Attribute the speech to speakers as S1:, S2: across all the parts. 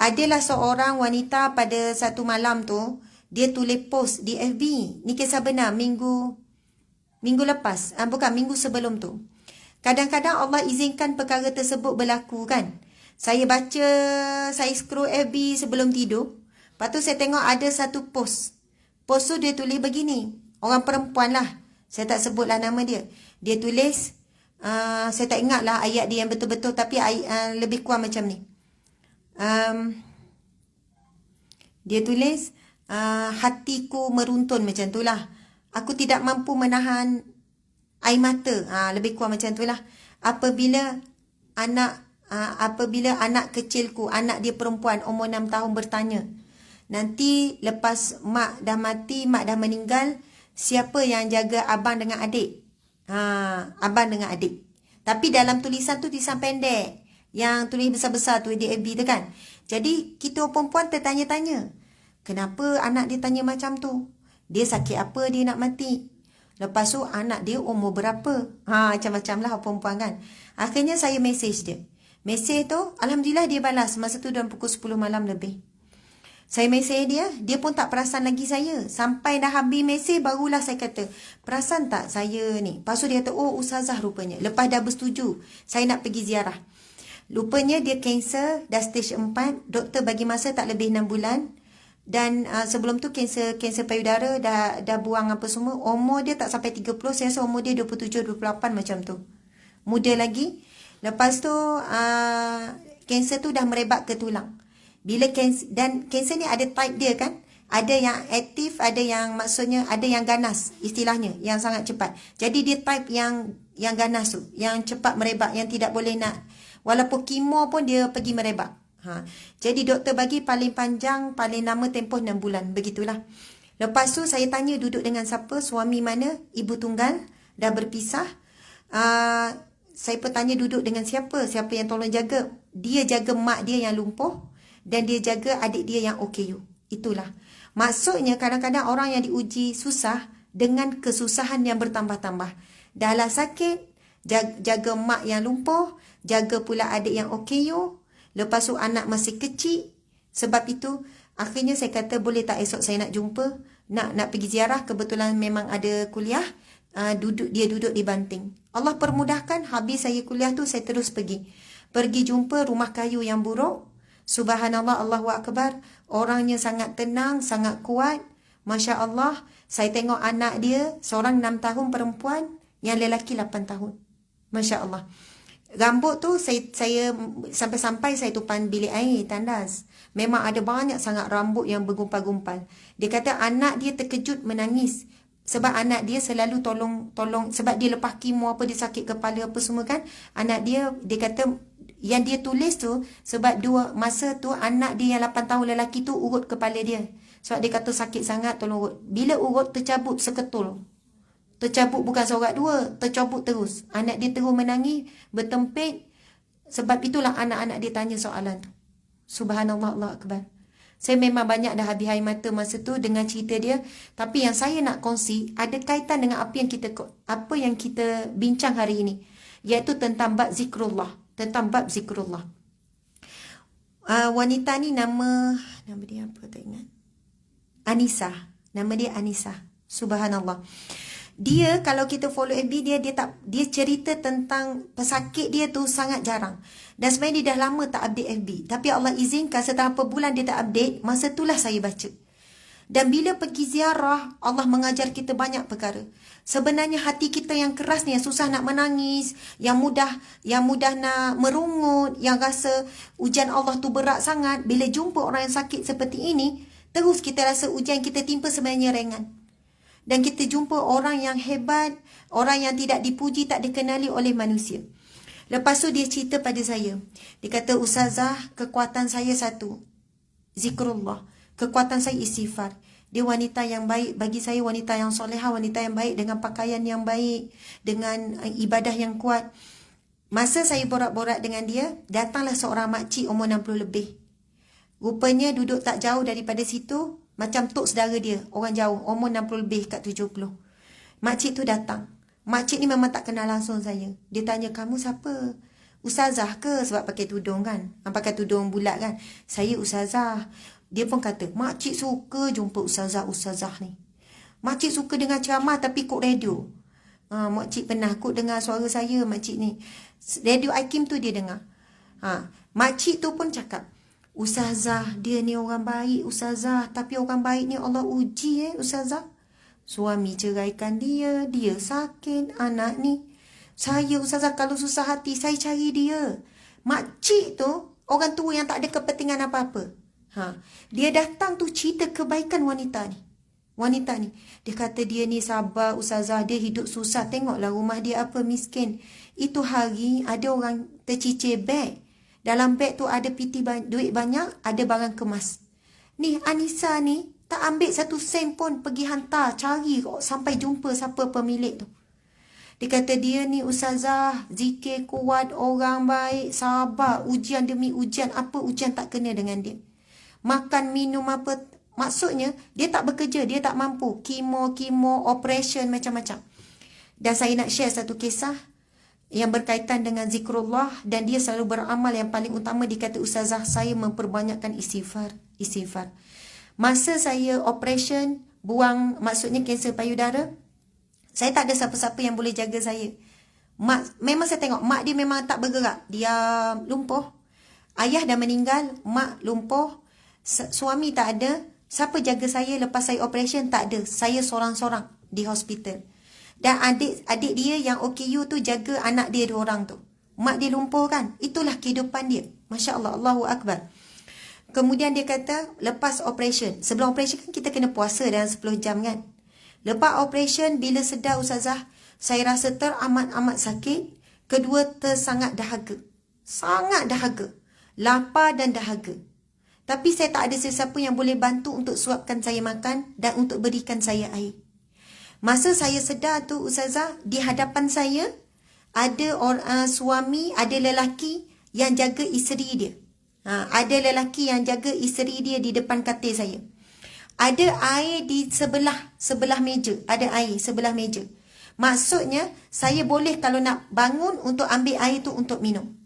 S1: adalah seorang wanita pada satu malam tu, dia tulis post di FB. Ni kisah benar, minggu lepas. Bukan, minggu sebelum tu. Kadang-kadang Allah izinkan perkara tersebut berlaku kan. Saya baca, saya scroll FB sebelum tidur. Lepas tu saya tengok ada satu post. Post tu dia tulis begini. Orang perempuan lah. Saya tak sebutlah nama dia. Dia tulis, saya tak ingat lah ayat dia yang betul-betul. Tapi lebih kurang macam ni. Dia tulis, hatiku meruntun macam tu lah. Aku tidak mampu menahan air mata. Lebih kurang macam tu lah. Apabila anak kecilku, anak dia perempuan umur 6 tahun bertanya, nanti lepas mak dah mati, mak dah meninggal, siapa yang jaga abang dengan adik? Abang dengan adik. Tapi dalam tulisan tu tulisan pendek. Yang tulis besar-besar tu di FB tu kan. Jadi kita perempuan tertanya-tanya. Kenapa anak dia tanya macam tu? Dia sakit apa dia nak mati? Lepas tu anak dia umur berapa? Macam-macam lah perempuan kan. Akhirnya saya mesej dia. Mesej tu, alhamdulillah dia balas. Masa tu dalam pukul 10 malam lebih. Saya mesej dia, dia pun tak perasan lagi saya. Sampai dah habis mesej, barulah saya kata, perasan tak saya ni? Lepas tu dia kata, oh ustazah rupanya. Lepas dah bersetuju, saya nak pergi ziarah. Rupanya dia kanser, dah stage 4. Doktor bagi masa tak lebih 6 bulan. Dan sebelum tu kanser payudara, dah buang apa semua. Umur dia tak sampai 30, saya rasa umur dia 27-28 macam tu. Muda lagi. Lepas tu kanser tu dah merebak ke tulang. Bila kanser, dan kanser ni ada type dia kan. Ada yang aktif, ada yang maksudnya ada yang ganas istilahnya, yang sangat cepat. Jadi dia type yang ganas tu, yang cepat merebak, yang tidak boleh nak, walaupun kemo pun dia pergi merebak. Jadi doktor bagi paling panjang, paling lama tempoh 6 bulan. Begitulah. Lepas tu saya tanya duduk dengan siapa, suami mana, ibu tunggal, dah berpisah. Saya pun tanya duduk dengan siapa yang tolong jaga. Dia jaga mak dia yang lumpuh. Dan dia jaga adik dia yang OKU. Itulah. Maksudnya kadang-kadang orang yang diuji susah dengan kesusahan yang bertambah-tambah. Dahlah sakit, jaga mak yang lumpuh, jaga pula adik yang OKU. Lepas tu anak masih kecil. Sebab itu akhirnya saya kata boleh tak esok saya nak jumpa, nak pergi ziarah. Kebetulan memang ada kuliah. Dia duduk di Banting. Allah permudahkan, habis saya kuliah tu saya terus pergi jumpa rumah kayu yang buruk. Subhanallah, Allahu Akbar. Orangnya sangat tenang, sangat kuat. Masya Allah. Saya tengok anak dia, seorang 6 tahun perempuan, yang lelaki 8 tahun. Masya Allah. Rambut tu saya sampai-sampai saya tupan bilik air, tandas. Memang ada banyak sangat rambut yang bergumpal-gumpal. Dia kata anak dia terkejut menangis. Sebab anak dia selalu tolong. Sebab dia lepas kemo apa, dia sakit kepala apa semua kan. Anak dia kata yang dia tulis tu, sebab masa tu anak dia yang 8 tahun lelaki tu urut kepala dia. Sebab dia kata sakit sangat, tolong urut. Bila urut tercabut seketul. Tercabut bukan seorang dua, tercabut terus. Anak dia terus menangis, bertempik. Sebab itulah anak-anak dia tanya soalan tu. Subhanallah, Allah Akbar. Saya memang banyak dah habis air mata masa tu dengan cerita dia. Tapi yang saya nak kongsi ada kaitan dengan apa yang kita bincang hari ini. Iaitu tentang bab zikrullah. Wanita ni nama dia apa tak ingat. Anissa. Nama dia Anissa. Subhanallah. Dia kalau kita follow FB dia cerita tentang pesakit dia tu sangat jarang. Dan sebenarnya dia dah lama tak update FB. Tapi Allah izinkan setelah beberapa bulan dia tak update, masa itulah saya baca. Dan bila pergi ziarah, Allah mengajar kita banyak perkara. Sebenarnya hati kita yang keras ni, yang susah nak menangis, yang mudah nak merungut, yang rasa ujian Allah tu berat sangat, bila jumpa orang yang sakit seperti ini, terus kita rasa ujian kita timpa sebenarnya ringan. Dan kita jumpa orang yang hebat, orang yang tidak dipuji, tak dikenali oleh manusia. Lepas tu dia cerita pada saya. Dia kata, ustazah, kekuatan saya satu, zikrullah. Kekuatan saya istighfar. Dia wanita yang baik. Bagi saya wanita yang solehah, wanita yang baik, dengan pakaian yang baik, dengan ibadah yang kuat. Masa saya borak-borak dengan dia, datanglah seorang makcik umur 60 lebih. Rupanya duduk tak jauh daripada situ, macam tok saudara dia, orang jauh, umur 60 lebih kat 70. Makcik tu datang. Makcik ni memang tak kenal langsung saya. Dia tanya, kamu siapa? Ustazah ke? Sebab pakai tudung kan. Pakai tudung bulat kan. Saya ustazah. Dia pun kata, makcik suka jumpa ustazah ni. Makcik suka dengar ceramah tapi kod radio. Makcik pernah kod dengar suara saya, makcik ni. Radio Aikim tu dia dengar. Makcik tu pun cakap, ustazah, dia ni orang baik, ustazah. Tapi orang baik ni Allah uji ustazah. Suami ceraikan dia, dia sakit, anak ni. Saya ustazah kalau susah hati, saya cari dia. Makcik tu, orang tua yang tak ada kepentingan apa-apa. Dia datang tu cerita kebaikan wanita ni. Wanita ni. Dia kata dia ni sabar ustazah, dia hidup susah. Tengoklah rumah dia apa miskin. Itu hari ada orang tercicir beg. Dalam beg tu ada piti duit banyak, ada barang kemas. Ni Anissa ni tak ambil 1 sen pun pergi hantar, cari sampai jumpa siapa pemilik tu. Dia kata dia ni ustazah, zikir kuat, orang baik, sabar, ujian demi ujian, apa ujian tak kena dengan dia. Makan, minum apa, maksudnya dia tak bekerja, dia tak mampu. Kemo, operation, macam-macam. Dan saya nak share satu kisah yang berkaitan dengan zikrullah, dan dia selalu beramal. Yang paling utama dia kata, ustazah, saya memperbanyakkan istighfar. Masa saya operation, buang, maksudnya kanser payudara, saya tak ada siapa-siapa yang boleh jaga saya. Memang saya tengok, mak dia memang tak bergerak. Dia lumpuh. Ayah dah meninggal, mak lumpuh. Suami tak ada. Siapa jaga saya lepas saya operation? Tak ada. Saya sorang-sorang di hospital. Dan adik dia yang OKU tu jaga anak dia 2 orang tu. Mak dia lumpuh kan. Itulah kehidupan dia. Masya Allah, Allahu Akbar. Kemudian dia kata, lepas operation. Sebelum operation kan kita kena puasa dalam 10 jam kan. Lepas operation, bila sedar ustazah, saya rasa teramat-amat sakit. Kedua, sangat dahaga. Sangat dahaga. Lapar dan dahaga. Tapi saya tak ada sesiapa yang boleh bantu untuk suapkan saya makan dan untuk berikan saya air. Masa saya sedar tu ustazah, di hadapan saya, ada suami, ada lelaki yang jaga isteri dia. Ada lelaki yang jaga isteri dia di depan katil saya. Ada air di sebelah meja. Ada air sebelah meja. Maksudnya, saya boleh kalau nak bangun untuk ambil air tu untuk minum.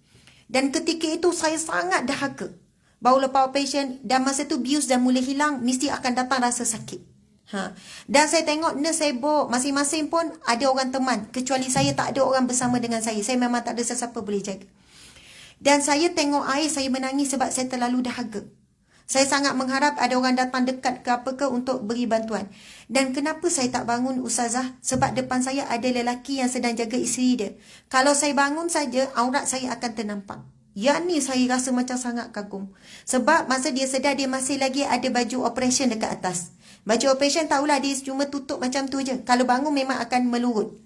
S1: Dan ketika itu, saya sangat dahaga. Baru lepas operation, dan masa tu bius dah mula hilang, mesti akan datang rasa sakit. Dan saya tengok nurse sibuk, masing-masing pun ada orang teman. Kecuali saya, tak ada orang bersama dengan saya. Saya memang tak ada sesiapa boleh jaga. Dan saya tengok air, saya menangis sebab saya terlalu dahaga. Saya sangat mengharap ada orang datang dekat ke apa ke untuk beri bantuan. Dan kenapa saya tak bangun ustazah? Sebab depan saya ada lelaki yang sedang jaga isteri dia. Kalau saya bangun saja, aurat saya akan ternampak. Yang ni saya rasa macam sangat kagum. Sebab masa dia sedar, dia masih lagi ada baju operation dekat atas. Baju operation tahulah dia cuma tutup macam tu je. Kalau bangun memang akan melurut.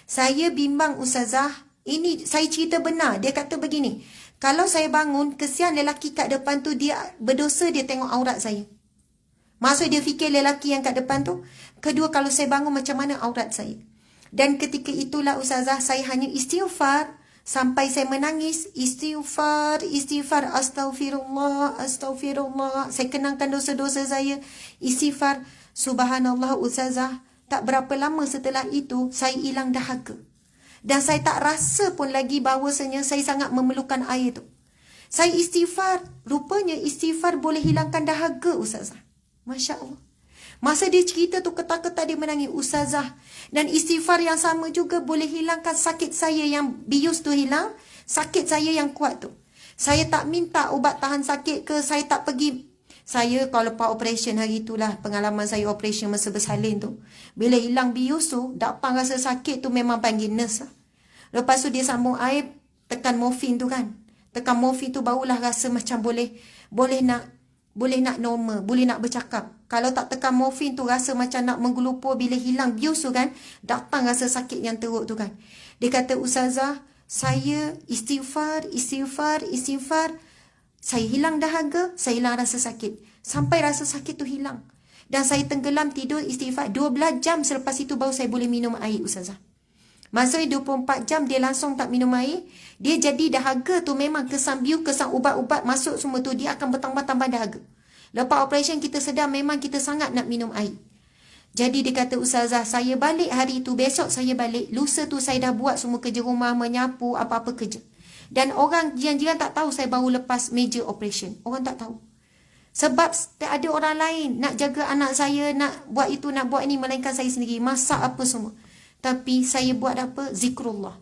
S1: Saya bimbang ustazah. Ini saya cerita benar. Dia kata begini. Kalau saya bangun, kesian lelaki kat depan tu, dia berdosa dia tengok aurat saya. Maksud dia fikir lelaki yang kat depan tu. Kedua, kalau saya bangun macam mana aurat saya. Dan ketika itulah ustazah, saya hanya istighfar. Sampai saya menangis. Istighfar, astagfirullah. Saya kenangkan dosa-dosa saya. Istighfar. Subhanallah ustazah. Tak berapa lama setelah itu, saya hilang dahaga. Dan saya tak rasa pun lagi bahawasanya saya sangat memerlukan air tu. Saya istighfar. Rupanya istighfar boleh hilangkan dahaga ustazah. Masya Allah. Masa dia cerita tu, ketak-ketak dia menangis ustazah. Dan istighfar yang sama juga boleh hilangkan sakit saya yang bius tu hilang. Sakit saya yang kuat tu. Saya tak minta ubat tahan sakit ke. Saya tak pergi. Saya kalau lepas operation hari itulah pengalaman saya operation masa bersalin tu. Bila hilang bius tu, datang rasa sakit tu memang panggil nurse lah. Lepas tu dia sambung air, tekan morfin tu kan. Tekan morfin tu barulah rasa macam boleh nak normal, boleh nak bercakap. Kalau tak tekan morfin tu rasa macam nak menggelupur. Bila hilang bius tu kan, datang rasa sakit yang teruk tu kan. Dia kata, ustazah, saya istighfar. Saya hilang dahaga, saya hilang rasa sakit. Sampai rasa sakit tu hilang. Dan saya tenggelam tidur istighfar. 12 jam selepas itu baru saya boleh minum air ustazah. Maksudnya 24 jam dia langsung tak minum air. Dia jadi dahaga tu memang kesan biu, kesan ubat-ubat masuk semua tu. Dia akan bertambah-tambah dahaga. Lepas operation kita sedar memang kita sangat nak minum air. Jadi dia kata, ustazah, saya balik hari tu, besok saya balik. Lusa tu saya dah buat semua kerja rumah, menyapu, apa-apa kerja. Dan orang jiran-jiran tak tahu saya baru lepas major operation. Orang tak tahu. Sebab tak ada orang lain nak jaga anak saya, nak buat itu, nak buat ini, melainkan saya sendiri. Masak apa semua. Tapi saya buat apa? Zikrullah.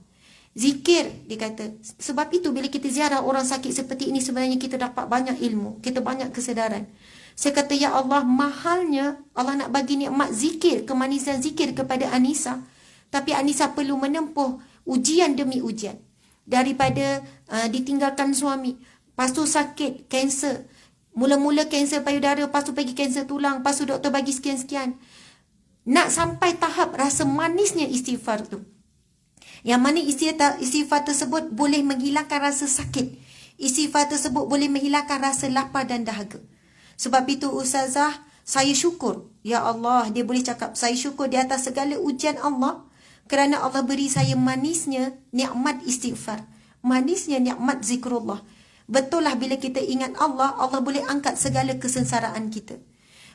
S1: Zikir, dia kata. Sebab itu bila kita ziarah orang sakit seperti ini, sebenarnya kita dapat banyak ilmu. Kita banyak kesedaran. Saya kata, ya Allah, mahalnya Allah nak bagi nikmat zikir, kemanisan zikir kepada Anissa. Tapi Anissa perlu menempuh ujian demi ujian. Daripada ditinggalkan suami, lepas tu sakit, kanser. Mula-mula kanser payudara, lepas tu pergi kanser tulang, lepas tu doktor bagi sekian-sekian. Nak sampai tahap rasa manisnya istighfar tu. Yang mana istighfar tersebut boleh menghilangkan rasa sakit. Istighfar tersebut boleh menghilangkan rasa lapar dan dahaga. Sebab itu Ustazah, saya syukur. Ya Allah, dia boleh cakap, saya syukur di atas segala ujian Allah. Kerana Allah beri saya manisnya nikmat istighfar. Manisnya nikmat zikrullah. Betul lah bila kita ingat Allah, Allah boleh angkat segala kesengsaraan kita.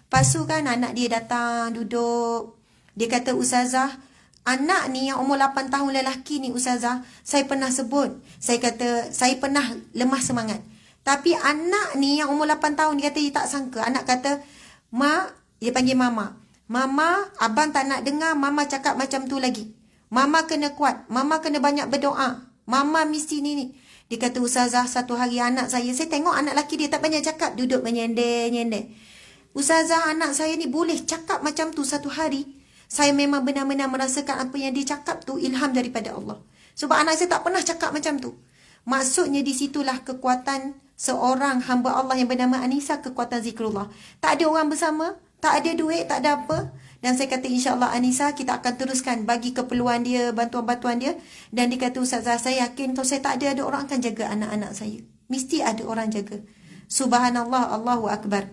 S1: Lepas tu kan anak dia datang, duduk. Dia kata, Ustazah, anak ni yang umur 8 tahun lelaki ni Ustazah, saya pernah sebut. Saya kata, saya pernah lemah semangat. Tapi anak ni yang umur 8 tahun, dia kata dia tak sangka. Anak kata, Mak, dia panggil Mama. Mama, abang tak nak dengar Mama cakap macam tu lagi. Mama kena kuat. Mama kena banyak berdoa. Mama mesti ni. Dia kata, Ustazah, satu hari anak saya tengok anak lelaki dia tak banyak cakap. Duduk menyender-nyender. Ustazah, anak saya ni boleh cakap macam tu satu hari. Saya memang benar-benar merasakan apa yang dia cakap tu ilham daripada Allah. Sebab anak saya tak pernah cakap macam tu. Maksudnya di situlah kekuatan seorang hamba Allah yang bernama Anissa, kekuatan zikrullah. Tak ada orang bersama, tak ada duit, tak ada apa. Dan saya kata, insyaAllah Anissa, kita akan teruskan bagi keperluan dia, bantuan-bantuan dia. Dan dia kata, Ustazah, saya yakin kalau saya tak ada orang akan jaga anak-anak saya. Mesti ada orang jaga. Subhanallah, Allahu Akbar.